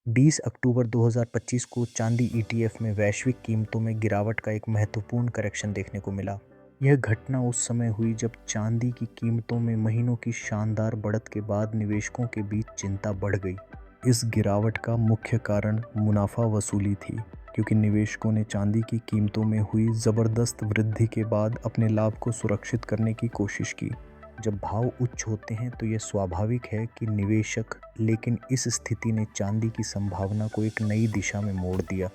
20 अक्टूबर 2025 को चांदी ईटीएफ में वैश्विक कीमतों में गिरावट का एक महत्वपूर्ण करेक्शन देखने को मिला। यह घटना उस समय हुई जब चांदी की कीमतों में महीनों की शानदार बढ़त के बाद निवेशकों के बीच चिंता बढ़ गई। इस गिरावट का मुख्य कारण मुनाफा वसूली थी, क्योंकि निवेशकों ने चांदी की कीमतों में हुई ज़बरदस्त वृद्धि के बाद अपने लाभ को सुरक्षित करने की कोशिश की। जब भाव उच्च होते हैं तो यह स्वाभाविक है कि निवेशक, लेकिन इस स्थिति ने चांदी की संभावना को एक नई दिशा में मोड़ दिया।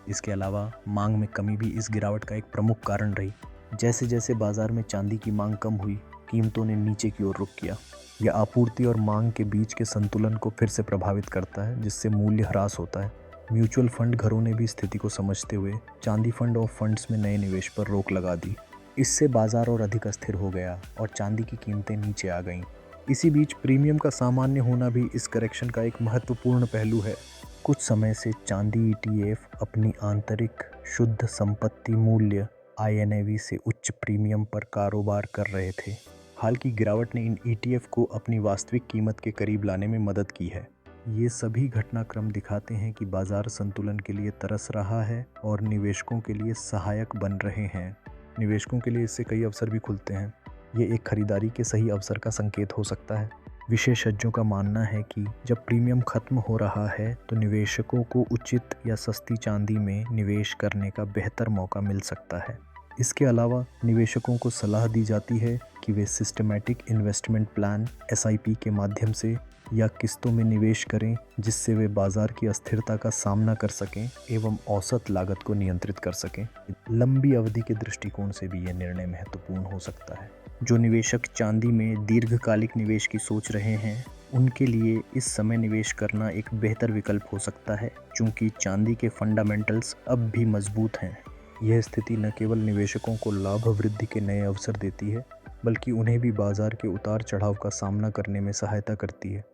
इसके अलावा मांग में कमी भी इस गिरावट का एक प्रमुख कारण रही। जैसे जैसे बाजार में चांदी की मांग कम हुई, कीमतों ने नीचे की ओर रुख किया। यह आपूर्ति और मांग के बीच के संतुलन को फिर से प्रभावित करता है, जिससे मूल्य ह्रास होता है। म्यूचुअल फंड घरों ने भी स्थिति को समझते हुए चांदी फंड और फंड्स में नए निवेश पर रोक लगा दी। इससे बाजार और अधिक अस्थिर हो गया और चांदी की कीमतें नीचे आ गईं। इसी बीच प्रीमियम का सामान्य होना भी इस करेक्शन का एक महत्वपूर्ण पहलू है। कुछ समय से चांदी ईटीएफ अपनी आंतरिक शुद्ध संपत्ति मूल्य INAV से उच्च प्रीमियम पर कारोबार कर रहे थे। हाल की गिरावट ने इन ईटीएफ को अपनी वास्तविक कीमत के करीब लाने में मदद की है। ये सभी घटनाक्रम दिखाते हैं कि बाजार संतुलन के लिए तरस रहा है और निवेशकों के लिए सहायक बन रहे हैं। निवेशकों के लिए इससे कई अवसर भी खुलते हैं। ये एक खरीदारी के सही अवसर का संकेत हो सकता है। विशेषज्ञों का मानना है कि जब प्रीमियम खत्म हो रहा है तो निवेशकों को उचित या सस्ती चांदी में निवेश करने का बेहतर मौका मिल सकता है। इसके अलावा निवेशकों को सलाह दी जाती है कि वे सिस्टमैटिक इन्वेस्टमेंट प्लान SIP के माध्यम से या किस्तों में निवेश करें, जिससे वे बाजार की अस्थिरता का सामना कर सकें एवं औसत लागत को नियंत्रित कर सकें। लंबी अवधि के दृष्टिकोण से भी यह निर्णय महत्वपूर्ण हो सकता है। जो निवेशक चांदी में दीर्घकालिक निवेश की सोच रहे हैं, उनके लिए इस समय निवेश करना एक बेहतर विकल्प हो सकता है, क्योंकि चांदी के फंडामेंटल्स अब भी मजबूत हैं। यह स्थिति न केवल निवेशकों को लाभ वृद्धि के नए अवसर देती है, बल्कि उन्हें भी बाजार के उतार चढ़ाव का सामना करने में सहायता करती है।